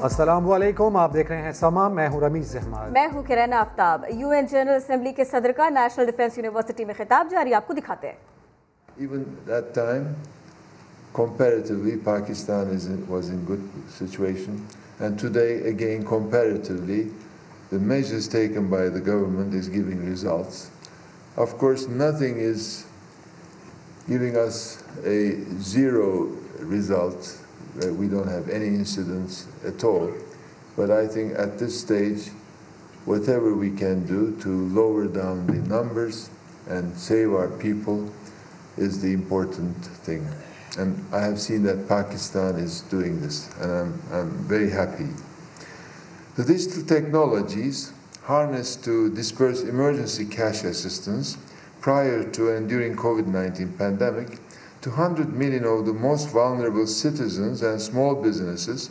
अस्सलामुअलैकुम, आप देख रहे हैं समा। मैं हूं रमीज अहमद। मैं हूं किरण आफ्ताब। यूएन जनरल असेंबली के सदर का नेशनल डिफेंस यूनिवर्सिटी में खिताब जारी, आपको दिखाते हैं। Even that time, comparatively, Pakistan was in good situation, and today, again, comparatively, the measures taken by the government is giving results. Of course, nothing is giving us a zero result. We don't have any incidents at all. But I think at this stage, whatever we can do to lower down the numbers and save our people is the important thing. And I have seen that Pakistan is doing this, and I'm very happy. The digital technologies harnessed to disperse emergency cash assistance prior to and during COVID-19 pandemic to 100 million of the most vulnerable citizens and small businesses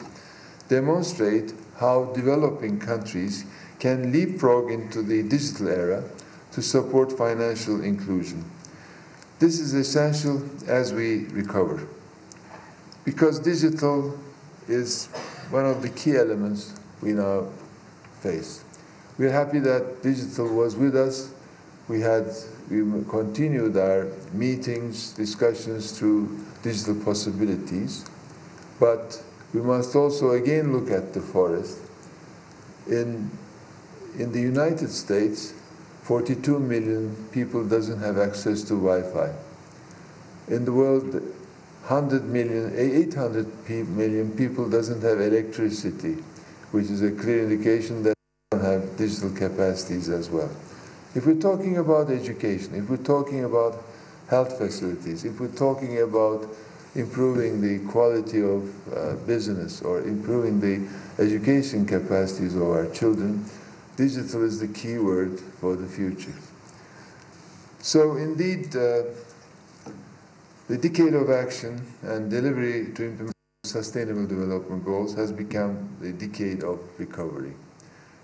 demonstrate how developing countries can leapfrog into the digital era to support financial inclusion. This is essential as we recover, because digital is one of the key elements we now face. We are happy that digital was with us. We continued our meetings, discussions through digital possibilities, but we must also again look at the forest. In the United States, 42 million people doesn't have access to Wi-Fi. In the world, 800 million people doesn't have electricity, which is a clear indication that they don't have digital capacities as well. If we're talking about education, if we're talking about health facilities, if we're talking about improving the quality of business or improving the education capacities of our children, digital is the key word for the future. So indeed, the decade of action and delivery to implement sustainable development goals has become the decade of recovery.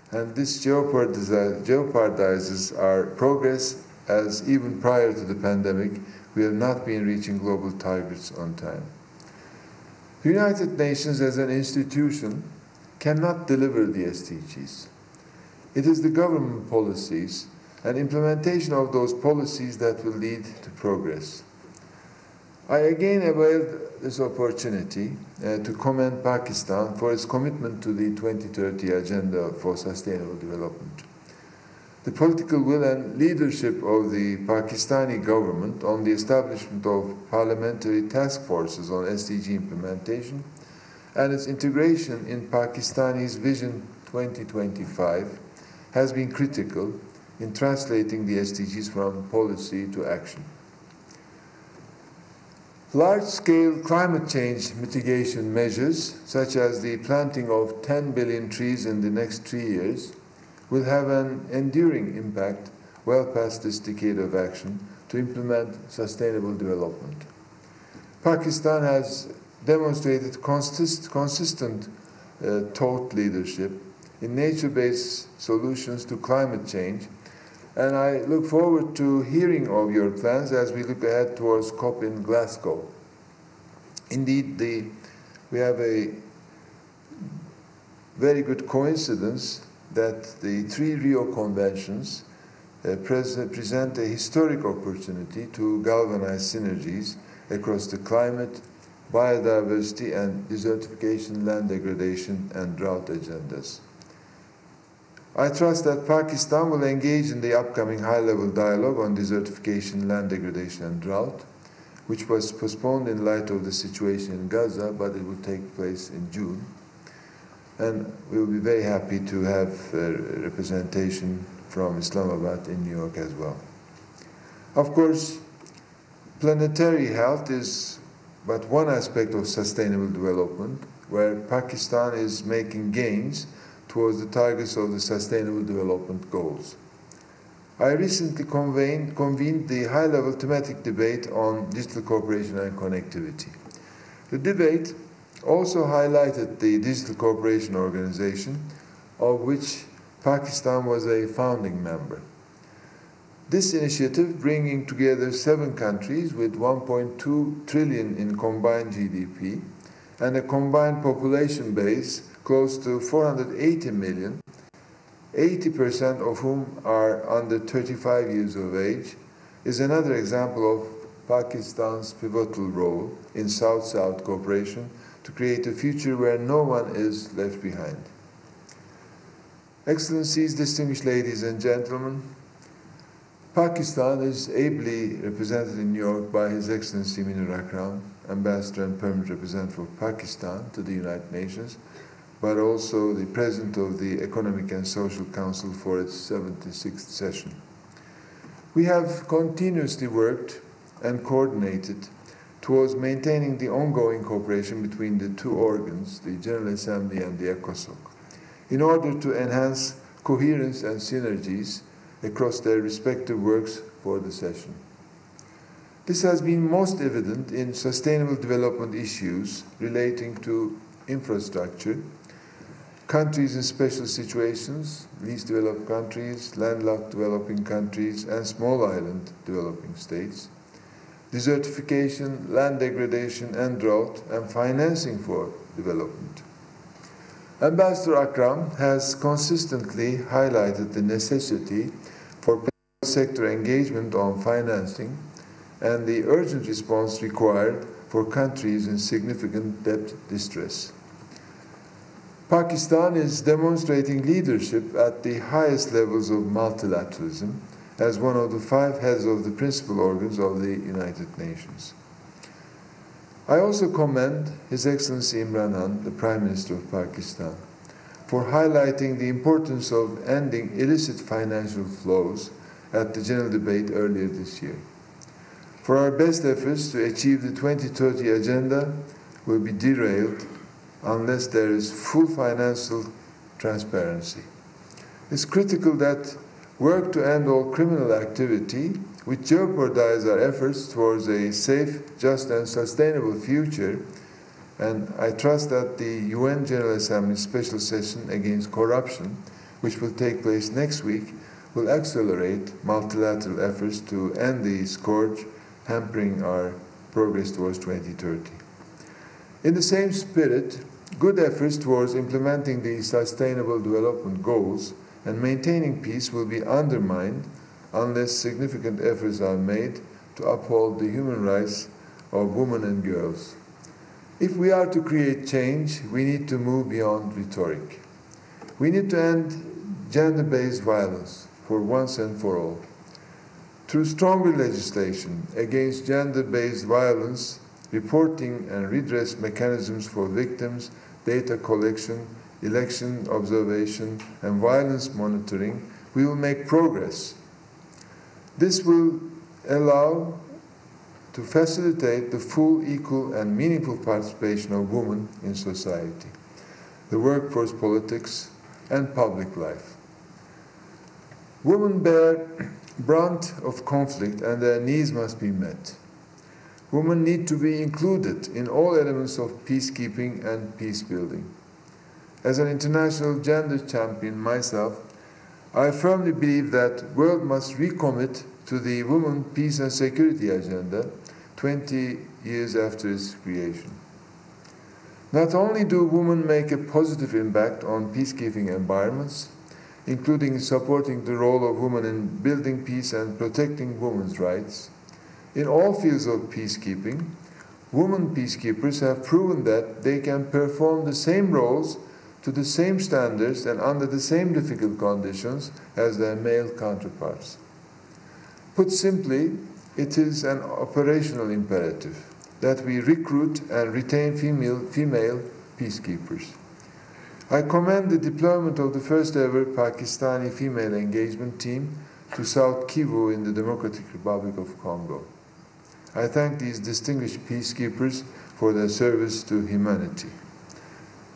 And this jeopardizes our progress, as even prior to the pandemic, we have not been reaching global targets on time. The United Nations as an institution cannot deliver the SDGs. It is the government policies and implementation of those policies that will lead to progress. I again availed this opportunity to commend Pakistan for its commitment to the 2030 Agenda for Sustainable Development. The political will and leadership of the Pakistani government on the establishment of parliamentary task forces on SDG implementation and its integration in Pakistani's Vision 2025 has been critical in translating the SDGs from policy to action. Large-scale climate change mitigation measures, such as the planting of 10 billion trees in the next 3 years, will have an enduring impact well past this decade of action to implement sustainable development. Pakistan has demonstrated consistent thought leadership in nature-based solutions to climate change, and I look forward to hearing of your plans as we look ahead towards COP in Glasgow. Indeed, we have a very good coincidence that the 3 Rio Conventions present a historic opportunity to galvanize synergies across the climate, biodiversity, and desertification, land degradation, and drought agendas. I trust that Pakistan will engage in the upcoming high-level dialogue on desertification, land degradation, and drought, which was postponed in light of the situation in Gaza, but it will take place in June. And we will be very happy to have representation from Islamabad in New York as well. Of course, planetary health is but one aspect of sustainable development, where Pakistan is making gains towards the targets of the Sustainable Development Goals. I recently convened the high-level thematic debate on digital cooperation and connectivity. The debate also highlighted the Digital Cooperation Organization, of which Pakistan was a founding member. This initiative, bringing together 7 countries with 1.2 trillion in combined GDP, and a combined population base close to 480 million, 80% of whom are under 35 years of age, is another example of Pakistan's pivotal role in South-South cooperation to create a future where no one is left behind. Excellencies, distinguished ladies and gentlemen, Pakistan is ably represented in New York by His Excellency Minur Akram, Ambassador and Permanent Representative of Pakistan to the United Nations, but also the President of the Economic and Social Council for its 76th session. We have continuously worked and coordinated towards maintaining the ongoing cooperation between the two organs, the General Assembly and the ECOSOC, in order to enhance coherence and synergies across their respective works for the session. This has been most evident in sustainable development issues relating to infrastructure, countries in special situations, least developed countries, landlocked developing countries, and small island developing states, desertification, land degradation and drought, and financing for development. Ambassador Akram has consistently highlighted the necessity for private sector engagement on financing and the urgent response required for countries in significant debt distress. Pakistan is demonstrating leadership at the highest levels of multilateralism as one of the 5 heads of the principal organs of the United Nations. I also commend His Excellency Imran Khan, the Prime Minister of Pakistan, for highlighting the importance of ending illicit financial flows at the general debate earlier this year. For our best efforts to achieve the 2030 agenda will be derailed unless there is full financial transparency. It's critical that work to end all criminal activity which jeopardize our efforts towards a safe, just and sustainable future, and I trust that the UN General Assembly Special Session Against Corruption, which will take place next week, will accelerate multilateral efforts to end the scourge hampering our progress towards 2030. In the same spirit, good efforts towards implementing the Sustainable Development Goals and maintaining peace will be undermined unless significant efforts are made to uphold the human rights of women and girls. If we are to create change, we need to move beyond rhetoric. We need to end gender-based violence for once and for all. Through stronger legislation against gender-based violence, reporting and redress mechanisms for victims, data collection, election observation, and violence monitoring, we will make progress. This will allow to facilitate the full, equal, and meaningful participation of women in society, the workforce, politics, and public life. Women bear brunt of conflict and their needs must be met. Women need to be included in all elements of peacekeeping and peace building. As an international gender champion myself, I firmly believe that the world must recommit to the Women, Peace and Security Agenda 20 years after its creation. Not only do women make a positive impact on peacekeeping environments, including supporting the role of women in building peace and protecting women's rights, in all fields of peacekeeping, women peacekeepers have proven that they can perform the same roles to the same standards and under the same difficult conditions as their male counterparts. Put simply, it is an operational imperative that we recruit and retain female peacekeepers. I commend the deployment of the first ever Pakistani female engagement team to South Kivu in the Democratic Republic of Congo. I thank these distinguished peacekeepers for their service to humanity.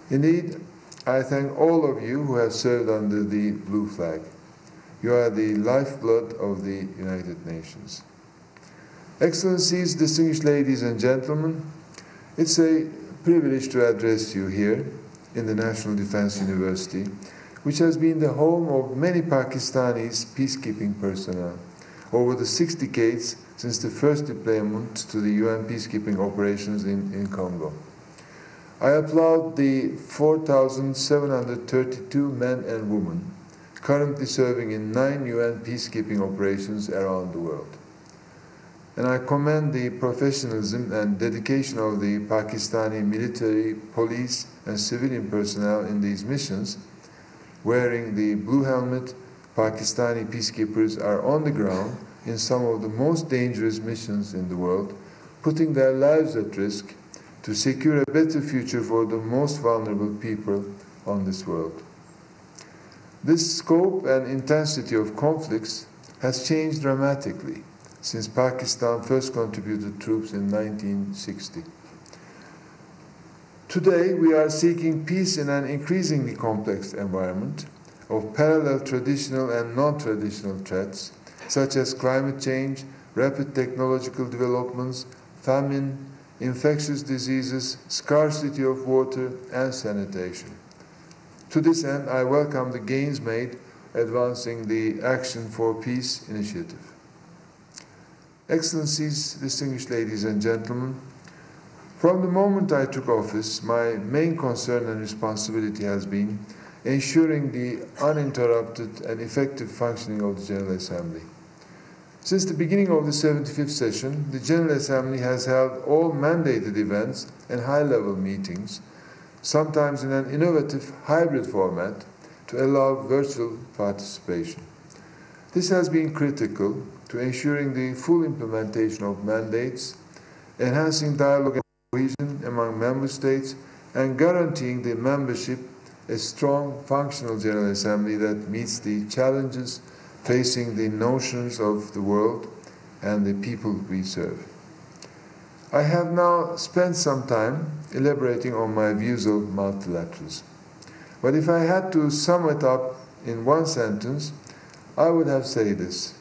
Indeed, I thank all of you who have served under the blue flag. You are the lifeblood of the United Nations. Excellencies, distinguished ladies and gentlemen, it's a privilege to address you here in the National Defense University, which has been the home of many Pakistanis peacekeeping personnel over the 6 decades since the first deployment to the UN peacekeeping operations in Congo. I applaud the 4,732 men and women currently serving in 9 UN peacekeeping operations around the world. And I commend the professionalism and dedication of the Pakistani military, police, and civilian personnel in these missions. Wearing the blue helmet, Pakistani peacekeepers are on the ground in some of the most dangerous missions in the world, putting their lives at risk to secure a better future for the most vulnerable people on this world. This scope and intensity of conflicts has changed dramatically since Pakistan first contributed troops in 1960. Today, we are seeking peace in an increasingly complex environment of parallel traditional and non-traditional threats, such as climate change, rapid technological developments, famine, infectious diseases, scarcity of water, and sanitation. To this end, I welcome the gains made advancing the Action for Peace initiative. Excellencies, distinguished ladies and gentlemen, from the moment I took office, my main concern and responsibility has been ensuring the uninterrupted and effective functioning of the General Assembly. Since the beginning of the 75th session, the General Assembly has held all mandated events and high-level meetings, sometimes in an innovative hybrid format, to allow virtual participation. This has been critical to ensuring the full implementation of mandates, enhancing dialogue and cohesion among member states, and guaranteeing the membership a strong, functional General Assembly that meets the challenges facing the notions of the world and the people we serve. I have now spent some time elaborating on my views of multilateralism. But if I had to sum it up in one sentence, I would have said this: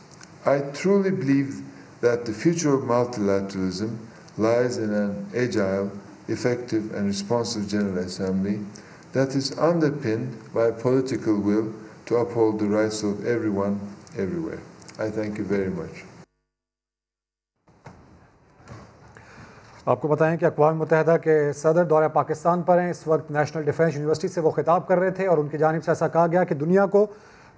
I truly believe that the future of multilateralism lies in an agile, effective, and responsive General Assembly that is underpinned by political will to uphold the rights of everyone, everywhere. I thank you very much. आपको बताएं कि अक़वाम मुत्तहिदा के सदर दौरे पाकिस्तान पर हैं। इस वक्त नेशनल डिफेंस यूनिवर्सिटी से वो खिताब कर रहे थे और उनकी जानिब से ऐसा कहा गया कि दुनिया को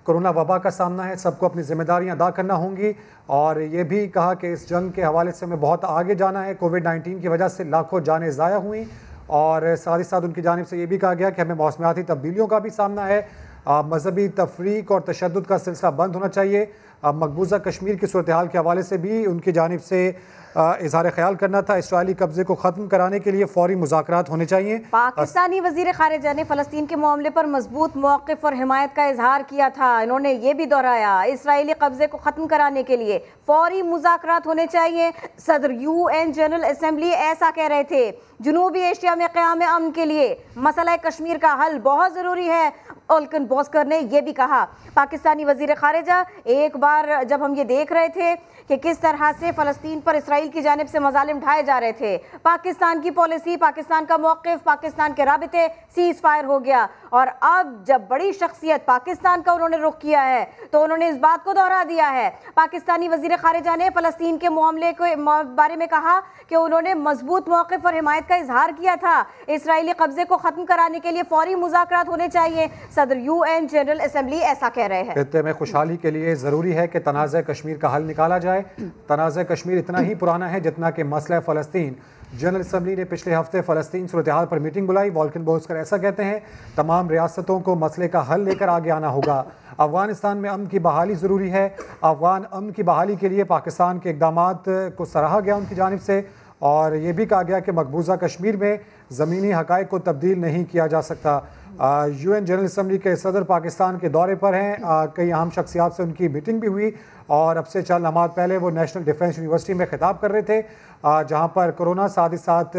कोरोना वबा का सामना है, सबको अपनी जिम्मेदारियां अदा करना होंगी। और ये भी कहा कि इस जंग के हवाले से हमें बहुत आगे जाना है। कोविड-19 की वजह से लाखों जानें ज़ाया हुई और साथ ही साथ उनकी जानिब से ये भी कहा गया कि हमें मौसमियाती तब्दीलियों का भी सामना है। मजहबी तफरीक और तशद्दुद का सिलसिला बंद होना चाहिए। मकबूजा कश्मीर की सूरत हाल के हवाले से भी उनकी जानिब से इजहार ख्याल करना था। इसराइली कब्जे को ख़त्म कराने के लिए फ़ौरी मुज़ाकरात होने चाहिए। पाकिस्तानी वज़ीर ख़ारिजा ने फ़लस्तीन के मामले पर मजबूत मौक़िफ़ और हिमायत का इजहार किया था। इन्होंने ये भी दोहराया इसराइली कब्जे को ख़त्म कराने के लिए फ़ौरी मुज़ाकरात होने चाहिए। सदर UN जनरल असम्बली ऐसा कह रहे थे। जनूबी एशिया में क़याम अमन के लिए मसला कश्मीर का हल बहुत ज़रूरी है। ओल्कन बॉस्कर ने यह भी कहा। पाकिस्तानी वज़ीर ख़ारिजा एक बार जब हम ये देख रहे थे कि किस तरह से फ़लस्तीन पर इसराइल की जानिब से मज़ालिम ढाए जा रहे थे, पाकिस्तान की पॉलिसी, पाकिस्तान का मौक़िफ़, पाकिस्तान के राबिते, सीज़ फायर हो गया। और अब जब बड़ी शख्सियत पाकिस्तान का उन्होंने रुख किया है तो उन्होंने इस बात को दोहरा दिया है। पाकिस्तानी वज़ीर ख़ारिजा ने फ़लस्तीन के मामले के बारे में कहा कि उन्होंने मजबूत मौक़िफ़ और हिमायत का इजहार किया था। इसराइली कब्जे को ख़त्म कराने के लिए फ़ौरी मुज़ाकरात होने चाहिए। सदर UN जनरल असम्बली ऐसा कह रहे हैं। खित्ते में खुशहाली के लिए ज़रूरी है कि तनाज़े कश्मीर का हल निकाला जाए। तनाज़े कश्मीर इतना ही पुराना है जितना कि मसला फ़लस्तीन। जनरल असम्बली ने पिछले हफ्ते फ़लस्तीन सूरत हाल पर मीटिंग बुलाई। वॉल्कन बोस्कर ऐसा कहते हैं तमाम रियासतों को मसले का हल लेकर आगे आना होगा। अफ़गानिस्तान में अमन की बहाली ज़रूरी है। अफ़गान अमन की बहाली के लिए पाकिस्तान के इक़दामात को सराहा गया उनकी जानिब से और ये भी कहा गया कि मकबूजा कश्मीर में ज़मीनी हक़ाइक़ को तब्दील नहीं किया जा सकता। UN जनरल असम्बली के सदर पाकिस्तान के दौरे पर हैं। कई अहम शख्सियात से उनकी मीटिंग भी हुई और अब से चंद लम्हात पहले वो नेशनल डिफेंस यूनिवर्सिटी में खिताब कर रहे थे, जहाँ पर कोरोना साथ ही साथ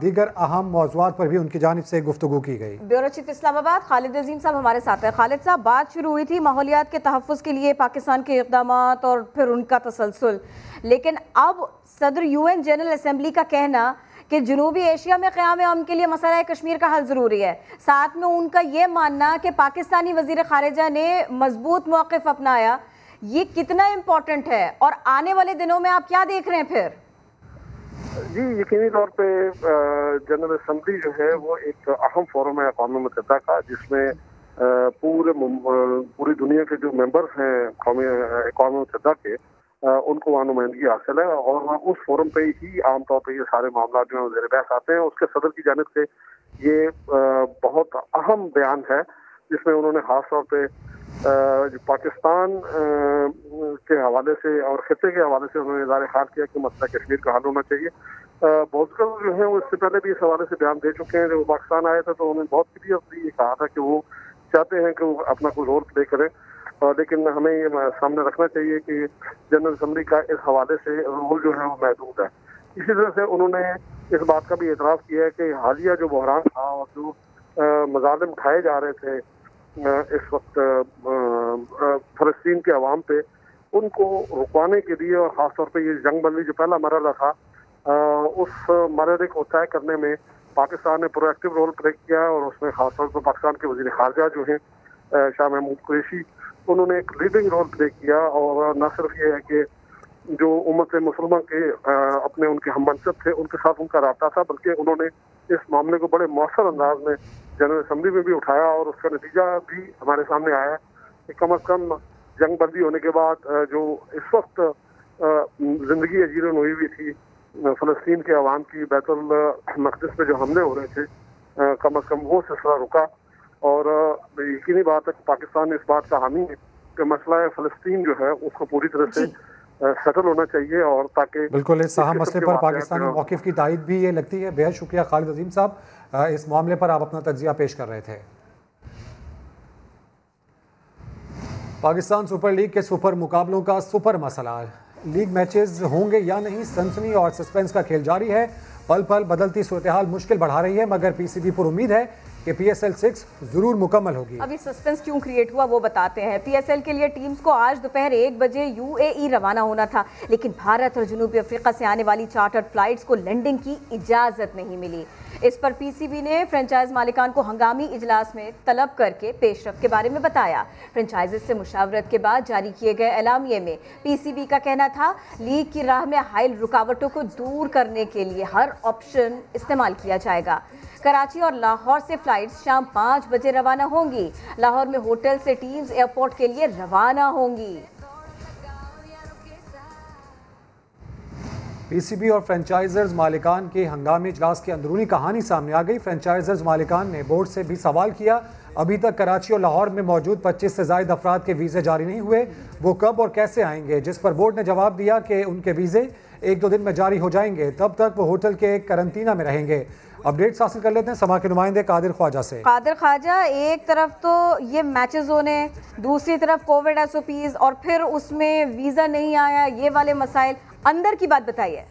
दीगर अहम मौज़ूआत पर भी उनकी जानिब से गुफ्तगू की गई। ब्यूरो चीफ इस्लामाबाद खालिद अजीम साहब हमारे साथ हैं। खालिद साहब, बात शुरू हुई थी माहौलियात के तहफ़्फ़ुज़ के लिए पाकिस्तान के इक़दामात और फिर उनका तसलसल, लेकिन अब सदर UN जनरल असम्बली का कहना कि जनूबी एशिया में क़याम अमन के लिए मसला कश्मीर का हल ज़रूरी है, साथ में उनका ये मानना कि पाकिस्तानी वज़ीर ख़ारिजा ने मजबूत मौक़िफ़ अपनाया, ये कितना इम्पोर्टेंट है और आने वाले दिनों में आप क्या देख रहे हैं फिर? जी, यकीनी तौर पे जनरल असम्बली जो है वो एक अहम फोरम है अक़वाम मुत्तहिदा का, जिसमें पूरी दुनिया के जो मेंबर्स हैं अक़वाम मुत्तहिदा के उनको वहाँ नुमाइंदगी हासिल है, और उस फोरम पे ही आमतौर पर ये सारे मामला जो है ज़ेर बहस आते हैं। उसके सदर की जानिब से ये बहुत अहम बयान है, जिसमें उन्होंने ख़ास तौर पे पाकिस्तान के हवाले से और खिते के हवाले से उन्होंने इज़हार ख्याल किया कि मसला कश्मीर का हल होना चाहिए। बोजकर जो है वो इससे पहले भी इस हवाले से बयान दे चुके हैं। जब वो पाकिस्तान आए थे तो उन्होंने बहुत क्लियरली ये कहा था कि वो चाहते हैं कि वो अपना कोई रोल प्ले करें, लेकिन हमें ये सामने रखना चाहिए कि जनरल असम्बली का इस हवाले से रोल जो है वो महदूद है। इसी तरह से उन्होंने इस बात का भी एतराफ़ किया है कि हालिया जो बहरान था और जो मज़ालिम उठाए जा रहे थे इस वक्त फ़लस्तीन के अवाम पे, उनको रुकवाने के लिए और ख़ासतौर पे ये जंग बंदी जो पहला मरहला था उस मरहले को तय करने में पाकिस्तान ने प्रोएक्टिव रोल प्ले किया है, और उसमें ख़ासतौर पर पाकिस्तान के वज़ीर ख़ारजा जो हैं शाह महमूद कुरैशी, उन्होंने एक लीडिंग रोल प्ले किया। और न सिर्फ ये है कि जो उम्मत मुसलमान के अपने उनके हम मनसब थे उनके साथ उनका राब्ता था, बल्कि उन्होंने इस मामले को बड़े मौसर अंदाज में जनरल असम्बली में भी उठाया, और उसका नतीजा भी हमारे सामने आया कि कम अज़ कम जंग बंदी होने के बाद जो इस वक्त ज़िंदगी अजीरन हुई हुई थी फ़लस्तीन के अवाम की, बैतुल मक़दिस पे जो हमले हो रहे थे, कम अज़ कम वो सिलसिला रुका। और यकीनी बात है कि पाकिस्तान इस बात का हामी है कि मसला फ़लस्तीन जो है उसको पूरी तरह से सेटल होना चाहिए, और ताकि बिल्कुल इस अहम मसले पर पाकिस्तानी मौक़िफ़ की तायद भी ये लगती है। बेहद शुक्रिया खालिद अज़ीम साहब, इस मामले पर आप अपना तज्ज़िया पेश कर रहे थे। पाकिस्तान सुपर लीग के सुपर मुकाबलों का सुपर मसला, लीग मैचेस होंगे या नहीं, सनसनी और सस्पेंस का खेल जारी है। पल पल बदलती सूरत हाल मुश्किल बढ़ा रही है, मगर पीसीबी पर उम्मीद है कि PSL 6 जरूर मुकम्मल होगी। अभी सस्पेंस क्यों क्रिएट हुआ वो बताते हैं। PSL के लिए टीम्स को आज दोपहर 1 बजे UAE रवाना होना था, लेकिन भारत और जनूबी अफ्रीका से आने वाली चार्टर्ड फ्लाइट्स को लैंडिंग की इजाज़त नहीं मिली। इस पर PCB ने फ्रेंचाइज मालिकान को हंगामी इजलास में तलब करके पेशरफ के बारे में बताया। फ्रेंचाइजेज से मुशावरत के बाद जारी किए गए एलामिये में PCB का कहना था लीग की राह में हाइल रुकावटों को दूर करने के लिए हर ऑप्शन इस्तेमाल किया जाएगा। कराची और लाहौर से फ्लाइट्स शाम 5 बजे रवाना होंगी। लाहौर में होटल से टीम्स एयरपोर्ट के लिए रवाना होंगी। PCB और फ्रेंचाइजर्स मालिकान के हंगामी इजलास की अंदरूनी कहानी सामने आ गई। फ्रेंचाइजर्स मालिकान ने बोर्ड से भी सवाल किया, अभी तक कराची और लाहौर में मौजूद 25 से ज़ायद अफराद के वीज़े जारी नहीं हुए, वो कब और कैसे आएंगे, जिस पर बोर्ड ने जवाब दिया कि उनके वीज़े 1-2 दिन में जारी हो जाएंगे, तब तक वो होटल के करंतना में रहेंगे। अपडेट्स हासिल कर लेते हैं समा के नुमाइंदे कादिर ख्वाजा से। कादिर ख्वाजा, एक तरफ तो ये मैचेस होने, दूसरी तरफ कोविड SOPs, और फिर उसमें वीज़ा नहीं आया, ये वाले मसाइल, अंदर की बात बताइए।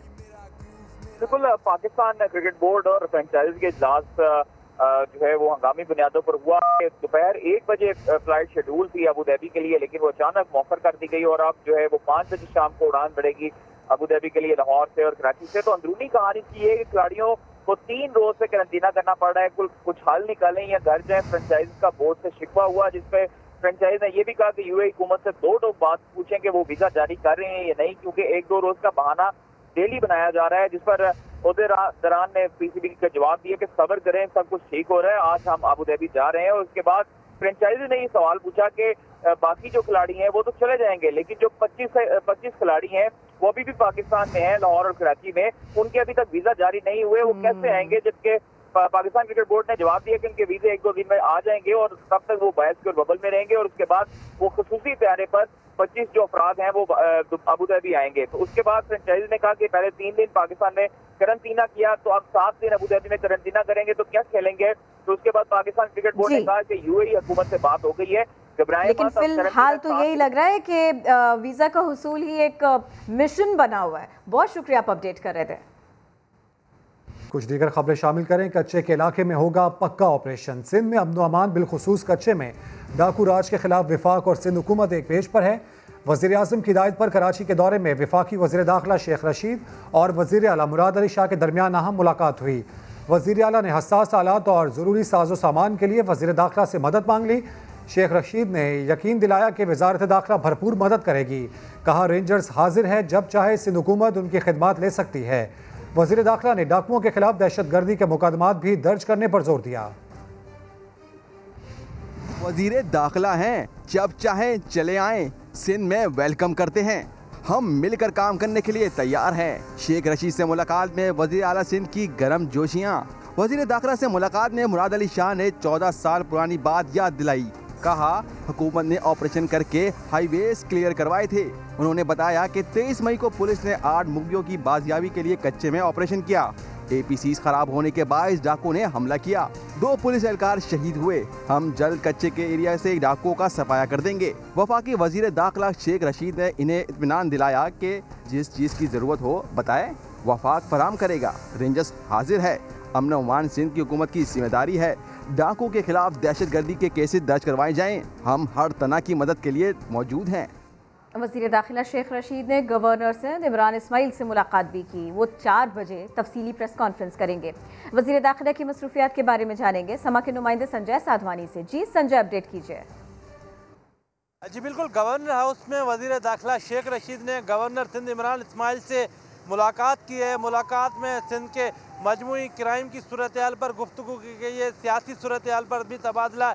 बिल्कुल, पाकिस्तान क्रिकेट बोर्ड और फ्रेंचाइज के इजलास जो है वो हंगामी बुनियादों पर हुआ। दोपहर 1 बजे फ्लाइट शेड्यूल थी अबू धाबी के लिए, लेकिन वो अचानक मौखर कर दी गई और अब जो है वो 5 बजे शाम को उड़ान बढ़ेगी अबू धाबी के लिए लाहौर से और कराची से। तो अंदरूनी कहानी की है कि खिलाड़ियों को 3 रोज से करंतना करना पड़ रहा है, कुछ हल निकालें या घर जाए। फ्रेंचाइज का बोर्ड से शिकवा हुआ, जिसपे फ्रेंचाइज ने यह भी कहा कि UAE हुकूमत से 2 टोक बात पूछें कि वो वीजा जारी कर रहे हैं या नहीं, क्योंकि 1-2 रोज का बहाना डेली बनाया जा रहा है। जिस पर दरान ने PCB का जवाब दिया कि सब्र करें, सब कुछ ठीक हो रहा है, आज हम अबू धाबी जा रहे हैं। और उसके बाद फ्रेंचाइजी ने ये सवाल पूछा कि बाकी जो खिलाड़ी हैं वो तो चले जाएंगे, लेकिन जो 25 खिलाड़ी हैं वो अभी भी पाकिस्तान में हैं, लाहौर और कराची में, उनके अभी तक वीजा जारी नहीं हुए, वो कैसे आएंगे? जबकि पाकिस्तान क्रिकेट बोर्ड ने जवाब दिया कि उनके वीजे 1-2 दिन में आ जाएंगे और तब तक वो बहस के और बबल में रहेंगे, और उसके बाद वो खुसूसी प्यारे पर 25 जो अफराद हैं वो अबू धाबी आएंगे। तो उसके बाद फ्रेंचाइजी ने कहा कि पहले 3 दिन पाकिस्तान में करंतना किया, तो अब 7 दिन अबू धाबी में करंतना करेंगे, तो क्या खेलेंगे? तो उसके बाद पाकिस्तान क्रिकेट बोर्ड ने कहा कि UAE हुकूमत से बात हो गई है, घबराएं लेकिन मत। फिलहाल तो यही लग रहा है कि वीजा का हुसूल ही एक मिशन बना हुआ है। बहुत शुक्रिया, आप अपडेट कर रहे थे। कुछ दीगर खबरें शामिल करें। कच्चे के इलाके में होगा पक्का ऑपरेशन। सिंध में अमन अमान बिलखुसूस कच्चे में डाकू राज के खिलाफ विफाक और सिंध हुकूमत एक पेज पर है। वज़ीर आज़म की हिदायत पर कराची के दौरे में वफाकी वज़ीर दाखिला शेख रशीद और वज़ीर आला मुराद अली शाह के दरमियान अहम मुलाकात हुई। वज़ीर आला ने हसास आलात और ज़रूरी साजो सामान के लिए वज़ीर दाखिला से मदद मांग ली। शेख रशीद ने यकीन दिलाया कि वज़ारत दाखिला भरपूर मदद करेगी। कहा रेंजर्स हाजिर है, जब चाहे सिंध हुकूमत उनकी खिदमात ले सकती है। वजीर दाखिला ने डाकुओं के खिलाफ दहशतगर्दी के मुकदमात भी दर्ज करने पर जोर दिया। वजीर दाखिला हैं, जब चाहें चले आएं, सिंध में वेलकम करते हैं, हम मिलकर काम करने के लिए तैयार हैं। शेख रशीद से मुलाकात में वजीर आला सिंध की गर्म जोशियाँ। वजीर दाखिला से मुलाकात में मुराद अली शाह ने 14 साल पुरानी बात याद दिलाई। कहा हुकूमत ने ऑपरेशन करके हाईवेज क्लियर करवाए थे। उन्होंने बताया कि 23 मई को पुलिस ने 8 मुर्गियों की बाजियाबी के लिए कच्चे में ऑपरेशन किया। APCs खराब होने के बाद डाकुओं ने हमला किया, 2 पुलिस एहलकार शहीद हुए। हम जल्द कच्चे के एरिया से डाकुओं का सफाया कर देंगे। वफाकी वजीर दाखिला शेख रशीद ने इन्हें इत्मीनान दिलाया कि जिस चीज़ की ज़रूरत हो बताएं, वफाक फराम करेगा। रेंजर्स हाजिर है। अमन अमान सिंध की हुकूमत की जिम्मेदारी है। डाकुओं के खिलाफ दहशतगर्दी के केसेस दर्ज करवाए जाएं। हम हर तरह की मदद के लिए मौजूद हैं। वज़ीर दाखिला शेख रशीद ने गवर्नर सिंध इमरान इस्माइल से मुलाकात भी की। वो 4 बजे तफसीली प्रेस कॉन्फ्रेंस करेंगे। वज़ीर दाखिला की मसरूफियात के बारे में जानेंगे समा के नुमाइंदे संजय साधवानी से। जी संजय, अपडेट कीजिए। जी बिल्कुल, गवर्नर हाउस में वज़ीर दाखिला शेख रशीद ने गवर्नर सिंध इमरान इस्माइल से मुलाकात की है। मुलाकात में सिंध के मजमूई क्राइम की सूरत हाल पर गुफ्तगू की गई है। सियासी सूरत हाल पर भी तबादला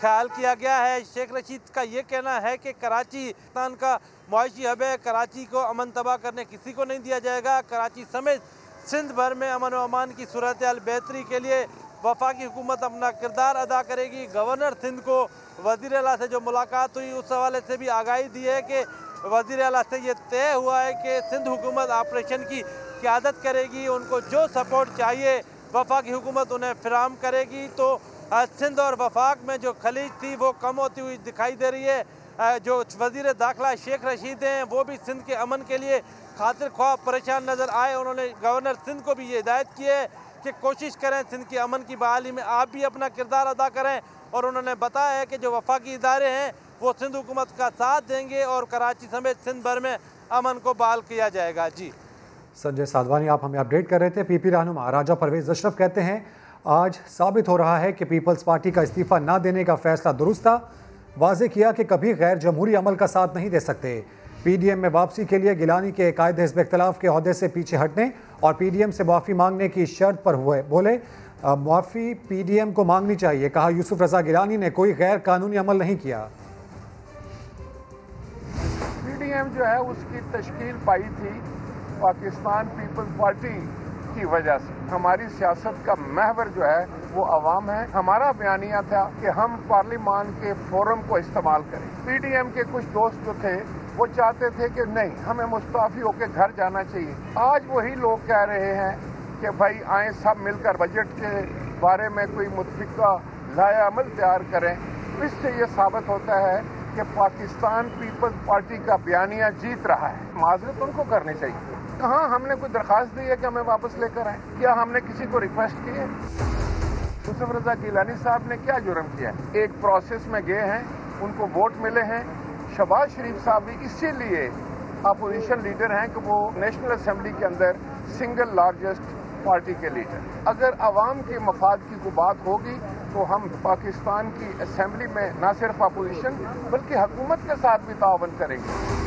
ख्याल किया गया है। शेख रशीद का ये कहना है कि कराची पाकिस्तान का मुआशी हब है, कराची को अमन तबाह करने किसी को नहीं दिया जाएगा। कराची समेत सिंध भर में अमन व अमान की सूरत हाल बेहतरी के लिए वफाकी हुकूमत अपना किरदार अदा करेगी। गवर्नर सिंध को वज़ीर आला से जो मुलाकात हुई उस हवाले से भी आगाही दी है कि वज़ीर आला से ये तय हुआ है कि सिंध हुकूमत ऑपरेशन की क़यादत करेगी। उनको जो सपोर्ट चाहिए वफाकी हुकूमत उन्हें फराहम करेगी। तो सिंध और वफाक में जो खलीज थी वो कम होती हुई दिखाई दे रही है। जो वज़ीर दाखिला शेख रशीद हैं वो भी सिंध के अमन के लिए खातिर ख्वाह परेशान नज़र आए। उन्होंने गवर्नर सिंध को भी ये हिदायत की है कि कोशिश करें सिंध की अमन की बहाली में आप भी अपना किरदार अदा करें। और उन्होंने बताया है कि जो वफाकी इदारे हैं वो सिंध हुकूमत का साथ देंगे और कराची समेत सिंध भर में अमन को बहाल किया जाएगा। जी संजय साधवानी आप हमें अपडेट कर रहे थे। पीपी रहनुमा राजा परवेज अशरफ कहते हैं आज साबित हो रहा है कि पीपल्स पार्टी का इस्तीफा न देने का फैसला दुरुस्त था। वाज़े किया कि कभी गैर जमहूरी अमल का साथ नहीं दे सकते। PDM में वापसी के लिए गिलानी के कायद हिज़्ब इख्तिलाफ के ओहदे से पीछे हटने और PDM से माफ़ी मांगने की शर्त पर हुए। बोले माफ़ी PDM को मांगनी चाहिए। कहा यूसुफ रजा गिलानी ने कोई गैर कानूनी अमल नहीं किया। PDM जो है उसकी तश्कील पाई थी पाकिस्तान पीपल्स पार्टी की वजह से। हमारी सियासत का महवर जो है वो अवाम है। हमारा बयानिया था कि हम पार्लिमान के फोरम को इस्तेमाल करें। PDM के कुछ दोस्त जो थे वो चाहते थे कि नहीं, हमें मुस्तफ़ी होकर घर जाना चाहिए। आज वही लोग कह रहे हैं कि भाई आए सब मिलकर बजट के बारे में कोई मुतफ़िका लाया अमल तैयार करें। इससे ये साबित होता है कि पाकिस्तान पीपल्स पार्टी का बयानिया जीत रहा है। माजरत उनको करनी चाहिए। कहाँ हमने कोई दरख्वास्त दी है कि हमें वापस लेकर आए? क्या हमने किसी को रिक्वेस्ट की है? यूसुफ रजा गिलानी साहब ने क्या जुर्म किया? एक प्रोसेस में गए हैं, उनको वोट मिले हैं। शहबाज शरीफ साहब भी इसीलिए अपोजिशन लीडर हैं कि वो नेशनल असेंबली के अंदर सिंगल लार्जेस्ट पार्टी के लीडर। अगर अवाम के मफाद की कोई बात होगी तो हम पाकिस्तान की असेंबली में न सिर्फ अपोजिशन बल्कि हुकूमत के साथ भी तावन करेंगे।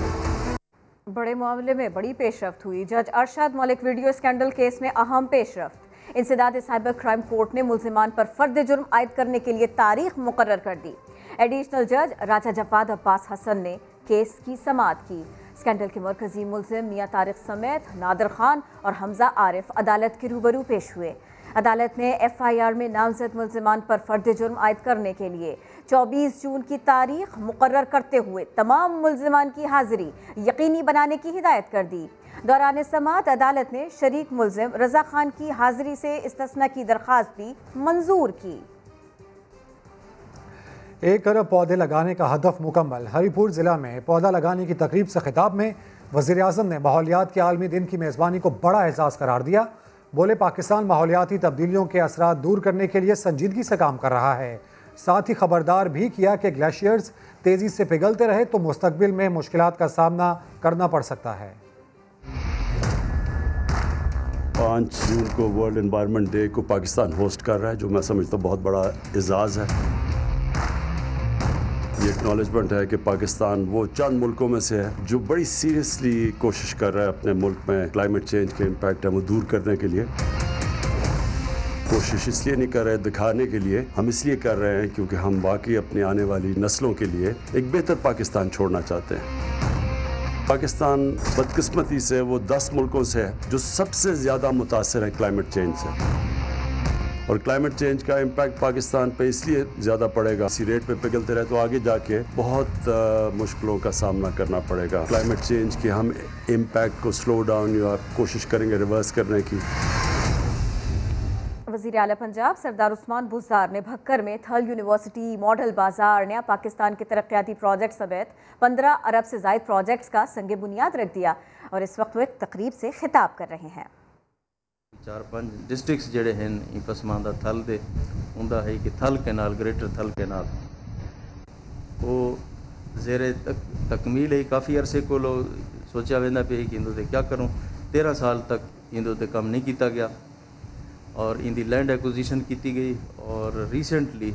बड़े मामले में बड़ी पेशरफ्त हुई। जज Arshad Malik video scandal case में अहम पेशरफ्त। इंसदाद साइबर क्राइम कोर्ट ने मुल्जिमान पर फर्द जुर्म आयद करने के लिए तारीख मुकर्रर कर दी। एडिशनल जज राजा जवाद अब्बास हसन ने केस की समाअत की। स्कैंडल के मरकजी मुल्जिम मियां तारिक समेत नादिर खान और हमजा आरिफ अदालत के रूबरू पेश हुए। अदालत ने FIR में नामजद मुल्जिमान पर फर्द जुर्म आयद करने के लिए 24 जून की तारीख मुकर्रर करते हुए तमाम मुल्जिमान की हाजिरी यकीनी बनाने की हिदायत कर दी। दौरान समाअत अदालत ने शरीक मुल्जिम रजा खान की हाजिरी से इस्तिस्ना की दरख्वास्त भी मंजूर की। 1 अरब पौधे लगाने का हदफ मुकम्मल। हरीपुर ज़िला में पौधा लगाने की तकरीब से खिताब में वज़ीर आज़म ने माहौलियात के आलमी दिन की मेज़बानी को बड़ा एहसास करार दिया। बोले पाकिस्तान माहौलियाती तब्दीलियों के असरात दूर करने के लिए संजीदगी से काम कर रहा है। साथ ही खबरदार भी किया कि ग्लेशियर्स तेज़ी से पिघलते रहे तो मुस्तकबिल में मुश्किलात का सामना करना पड़ सकता है। 5 जून को वर्ल्ड एनवायरनमेंट डे को पाकिस्तान होस्ट कर रहा है, जो मैं समझता हूँ बहुत बड़ा एजाज़ है। ये एक्नॉलेजमेंट है कि पाकिस्तान वो चंद मुल्कों में से है जो बड़ी सीरियसली कोशिश कर रहा है अपने मुल्क में क्लाइमेट चेंज के इम्पैक्ट है वो दूर करने के लिए। कोशिश इसलिए नहीं कर रहे दिखाने के लिए, हम इसलिए कर रहे हैं क्योंकि हम वाकई अपनी आने वाली नस्लों के लिए एक बेहतर पाकिस्तान छोड़ना चाहते हैं। पाकिस्तान बदकिस्मती से वो 10 मुल्कों से है जो सबसे ज़्यादा मुतासर है क्लाइमेट चेंज से, और क्लाइमेट चेंज का इम्पैक्ट पाकिस्तान पे इसलिए ज़्यादा पड़ेगा। इसी रेट पे पिघलते रहे तो आगे जाके बहुत मुश्किलों का सामना करना पड़ेगा। क्लाइमेट चेंज के हम इम्पैक्ट को स्लो डाउन या कोशिश करेंगे रिवर्स करने की। वज़ीर आला पंजाब सरदार उस्मान बुज़दार ने भक्कर में थल यूनिवर्सिटी, मॉडल बाजार, नया पाकिस्तान के तरक्याती प्रोजेक्ट समेत 15 अरब से ज़ायद प्रोजेक्ट्स का संग बुनियाद रख दिया और इस वक्त वो एक तकरीब से खिताब कर रहे हैं। 4-5 डिस्ट्रिक्ट्स जड़े हैं पसमानदा थल दे उनका है कि थल कैनाल, ग्रेटर थल कैनाल वो जेरे तकमील है। काफ़ी अरसे को सोचा वेंदा पे कि इंदे क्या करूँ। 13 साल तक इंदे काम नहीं किया गया और इंदी लैंड एक्विजिशन की गई और रिसेंटली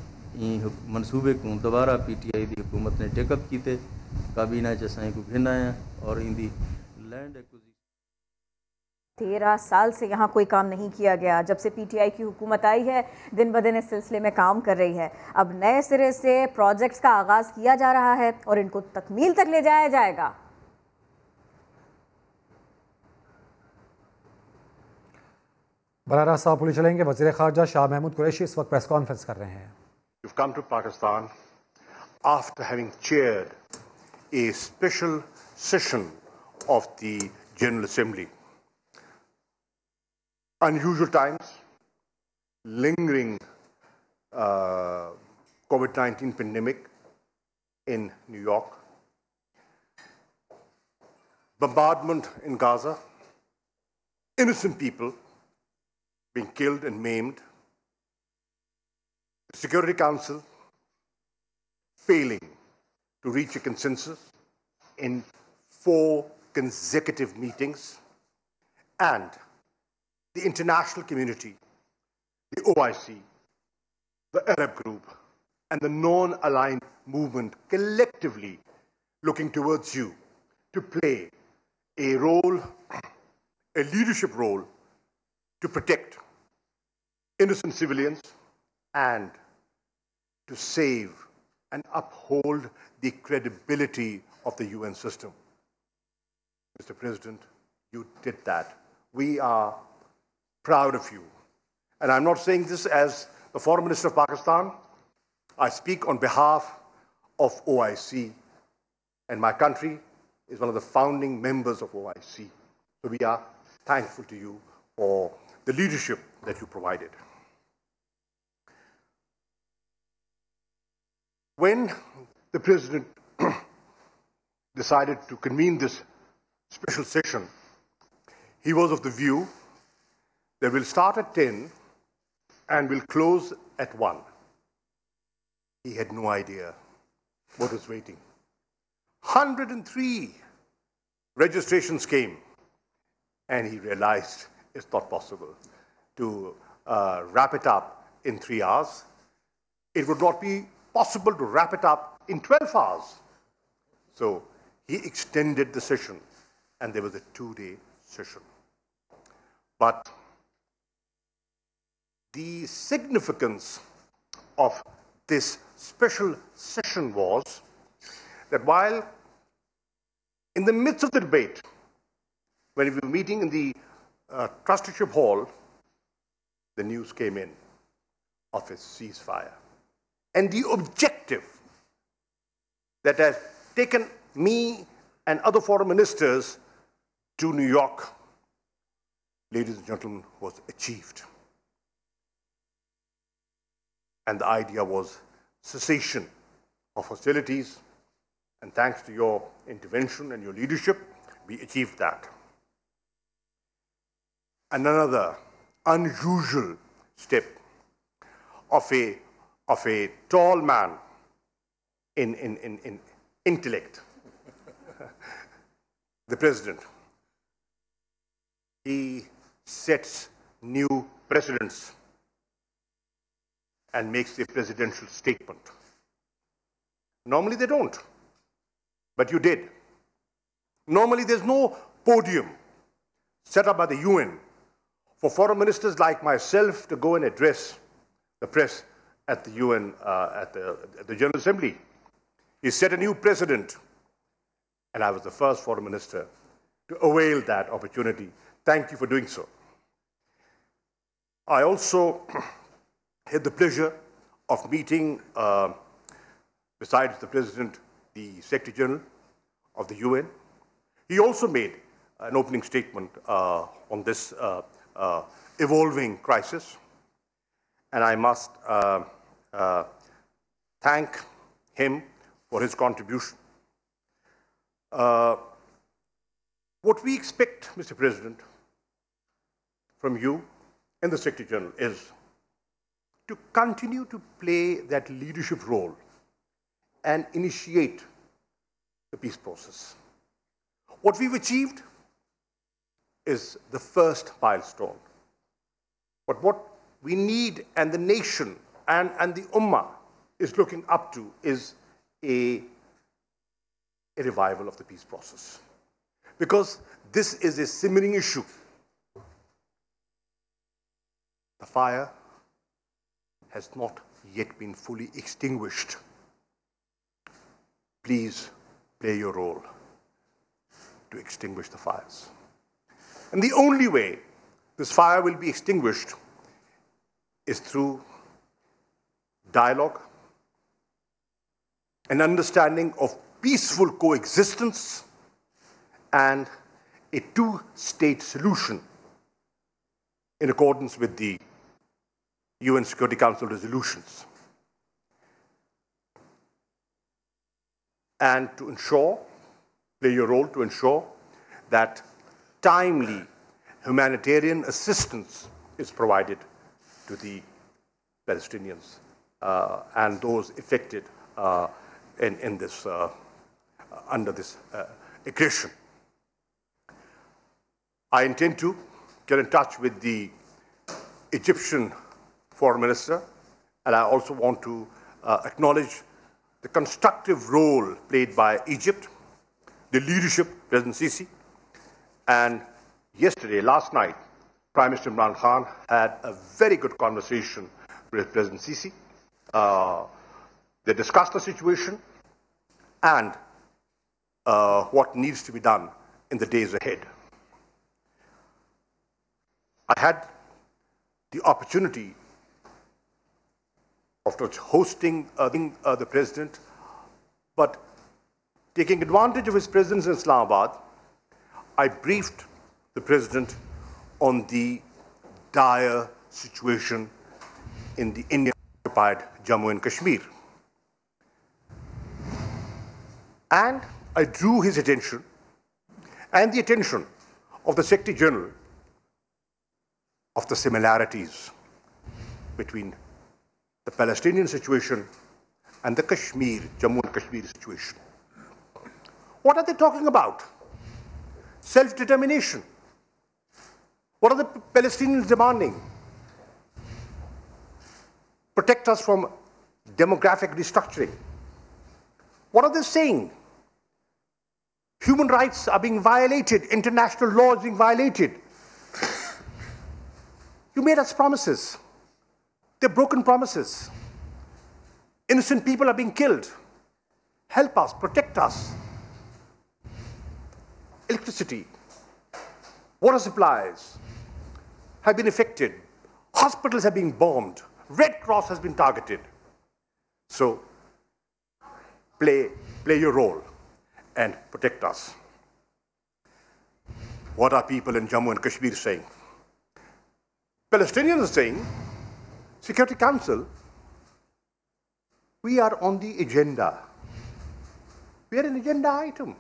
मनसूबे को दोबारा PTI की हुकूमत ने टेकअप किए। काबीना असां को घिन आया और इंदी लैंड एक्विजिशन 13 साल से यहाँ कोई काम नहीं किया गया। जब से PTI की हुकूमत आई है दिन ब दिन इस सिलसिले में काम कर रही है। अब नए सिरे से प्रोजेक्ट्स का आगाज़ किया जा रहा है और इनको तकमील तक ले जाया जाएगा। बराह रास्त आप पुलिस चलेंगे। वज़ीर ख़ारजा शाह महमूद कुरैशी इस वक्त प्रेस कॉन्फ्रेंस कर रहे हैं। You've come to Pakistan after having chaired a special session of the General Assembly. Unusual times, lingering COVID-19 pandemic in New York, bombardment in Gaza, innocent people being killed and maimed, the Security Council failing to reach a consensus in 4 consecutive meetings, and the international community, the OIC, the Arab group, and the non-aligned movement collectively looking towards you to play a role, a leadership role, to protect innocent civilians and to save and uphold the credibility of the UN system. Mr. President, you did that. We are proud of you. And I'm not saying this as the Foreign Minister of Pakistan. I speak on behalf of OIC, and my country is one of the founding members of OIC. So we are thankful to you for the leadership that you provided. When the President decided to convene this special session, he was of the view that we'll start at 10 and we'll close at 1. He had no idea what was waiting. 103 registrations came, and he realized it's not possible to wrap it up in 3 hours. It would not be possible to wrap it up in 12 hours. So he extended the session, and there was a 2-day session. But the significance of this special session was that while in the midst of the debate, when we were meeting in the trusteeship hall, the news came in of a ceasefire. And the objective that has taken me and other foreign ministers to New York, ladies and gentlemen, was achieved. And the idea was cessation of hostilities. And thanks to your intervention and your leadership, we achieved that. And another unusual step of a tall man in intellect, the President. He sets new precedents and makes a presidential statement. Normally they don't, but you did. Normally there's no podium set up by the UN for foreign ministers like myself to go and address the press at the UN, at the General Assembly. He set a new precedent, and I was the first foreign minister to avail that opportunity. Thank you for doing so. I also had the pleasure of meeting, besides the President, the Secretary General of the UN. He also made an opening statement on this evolving crisis, and I must thank him for his contribution. What we expect, Mr. President, from you and the Secretary General is to continue to play that leadership role and initiate the peace process. What we've achieved is the first milestone. But what we need, and the nation and the Ummah is looking up to, is a revival of the peace process. Because this is a simmering issue. The fire has not yet been fully extinguished. Please play your role to extinguish the fires. And the only way this fire will be extinguished is through dialogue, an understanding of peaceful coexistence, and a two-state solution in accordance with the UN Security Council resolutions. And to ensure, play your role to ensure that timely humanitarian assistance is provided to the Palestinians and those affected in this, under this aggression. I intend to get in touch with the Egyptian Foreign Minister, and I also want to acknowledge the constructive role played by Egypt, the leadership, President Sisi, and yesterday, last night, Prime Minister Imran Khan had a very good conversation with President Sisi. They discussed the situation and what needs to be done in the days ahead. I had the opportunity of hosting the President, but taking advantage of his presence in Islamabad, I briefed the President on the dire situation in the Indian-occupied Jammu and Kashmir. And I drew his attention and the attention of the Secretary General of the similarities between the Palestinian situation and the Jammu and Kashmir situation. What are they talking about? Self-determination. What are the Palestinians demanding? Protect us from demographic restructuring. What are they saying? Human rights are being violated. International law is being violated. You made us promises. They're broken promises. Innocent people are being killed. Help us, protect us. Electricity, water supplies have been affected. Hospitals have been bombed. Red Cross has been targeted. So play your role and protect us. What are people in Jammu and Kashmir saying? Palestinians are saying, Security Council, we are on the agenda. We are an agenda item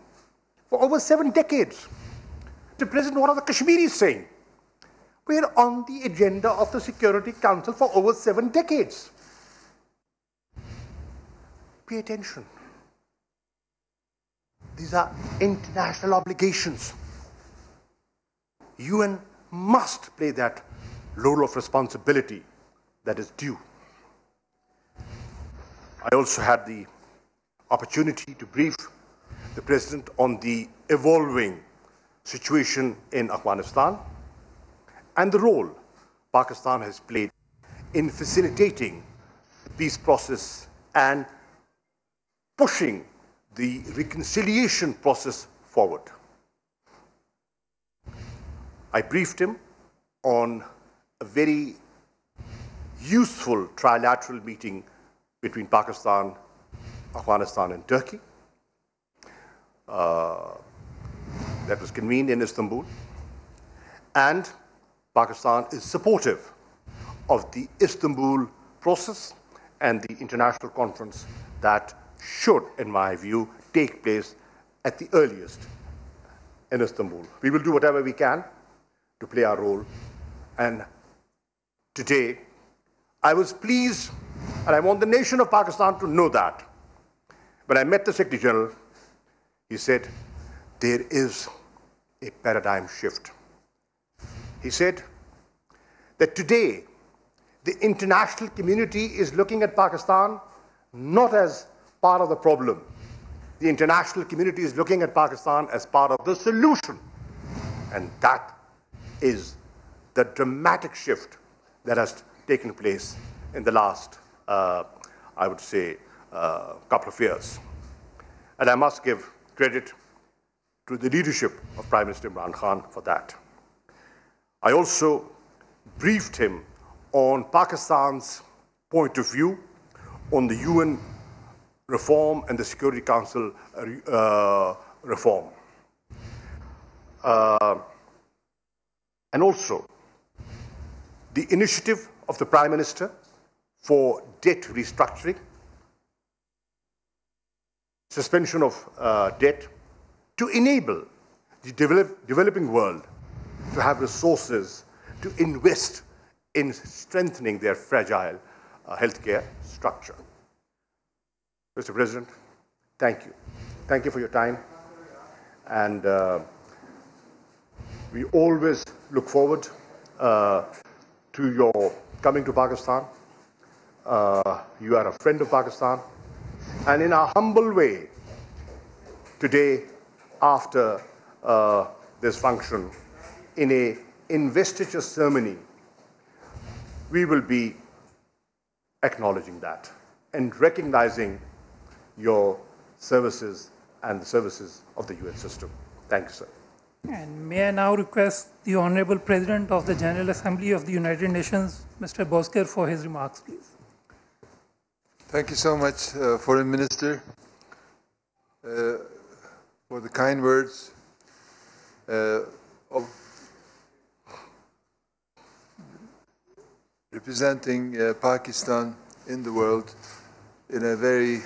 for over 7 decades. The President, what are the Kashmiris saying? We are on the agenda of the Security Council for over 7 decades. Pay attention. These are international obligations. UN must play that role of responsibility that is due. I also had the opportunity to brief the President on the evolving situation in Afghanistan and the role Pakistan has played in facilitating the peace process and pushing the reconciliation process forward. I briefed him on a very useful trilateral meeting between Pakistan, Afghanistan and Turkey that was convened in Istanbul. And Pakistan is supportive of the Istanbul process and the international conference that should, in my view, take place at the earliest in Istanbul. We will do whatever we can to play our role. And today, I was pleased, and I want the nation of Pakistan to know that. When I met the Secretary General, he said, there is a paradigm shift. He said that today, the international community is looking at Pakistan not as part of the problem. The international community is looking at Pakistan as part of the solution. And that is the dramatic shift that has taken place in the last, I would say, couple of years. And I must give credit to the leadership of Prime Minister Imran Khan for that. I also briefed him on Pakistan's point of view on the UN reform and the Security Council reform. And also the initiative of the Prime Minister for debt restructuring, suspension of debt, to enable the developing world to have resources to invest in strengthening their fragile healthcare structure. Mr. President, thank you. Thank you for your time. And we always look forward to your coming to Pakistan. You are a friend of Pakistan. And in a humble way, today, after this function, in an investiture ceremony, we will be acknowledging that and recognizing your services and the services of the UN system. Thank you, sir. And may I now request the Honorable President of the General Assembly of the United Nations, Mr. Bozkır, for his remarks, please. Thank you so much, Foreign Minister, for the kind words of representing Pakistan in the world in a very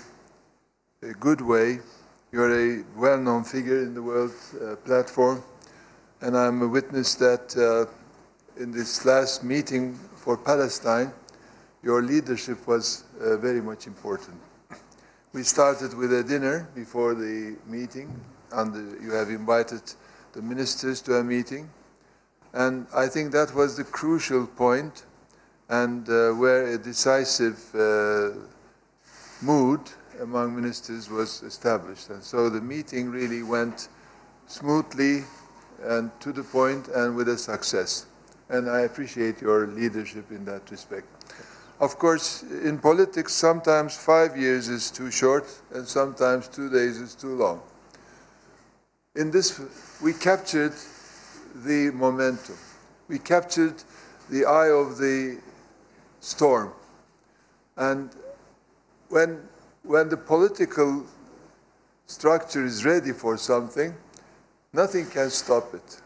good way. You're a well-known figure in the world platform, and I'm a witness that in this last meeting for Palestine, your leadership was very much important. We started with a dinner before the meeting, and you have invited the ministers to a meeting, and I think that was the crucial point, and where a decisive mood among ministers was established. And so the meeting really went smoothly and to the point and with a success. And I appreciate your leadership in that respect. Of course, in politics, sometimes 5 years is too short and sometimes 2 days is too long. In this, we captured the momentum. We captured the eye of the storm. And when the political structure is ready for something, nothing can stop it.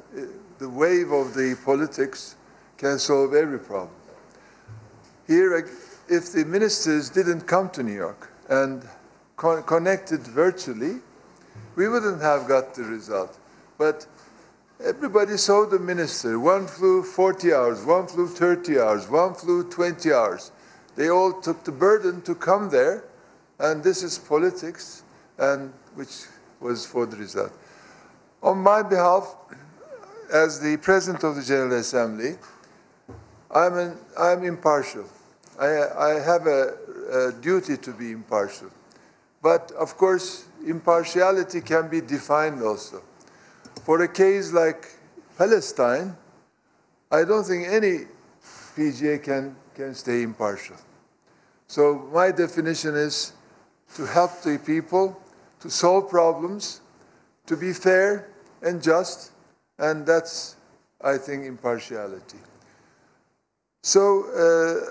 The wave of the politics can solve every problem. Here, if the ministers didn't come to New York and connected virtually, we wouldn't have got the result. But everybody saw the minister. One flew 40 hours, one flew 30 hours, one flew 20 hours. They all took the burden to come there, and this is politics, and which was for the result. On my behalf, as the President of the General Assembly, I'm impartial. I have a duty to be impartial. But of course, impartiality can be defined also. For a case like Palestine, I don't think any PGA can stay impartial. So my definition is to help the people, to solve problems, to be fair and just, and that's, I think, impartiality. So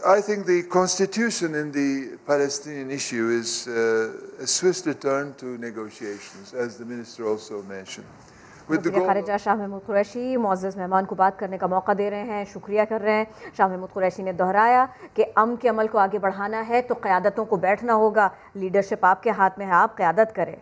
I think the constitution in the Palestinian issue is a swift return to negotiations, as the minister also mentioned. वज़ीर ख़ारिजा शाह महमूद कुरैशी मुअज़्ज़ज़ मेहमान को बात करने का मौका दे रहे हैं, शुक्रिया कर रहे हैं। शाह महमूद कुरैशी ने दोहराया कि अमन के अमल को आगे बढ़ाना है तो क़यादतों को बैठना होगा, लीडरशिप आपके हाथ में है, आप क़यादत करें।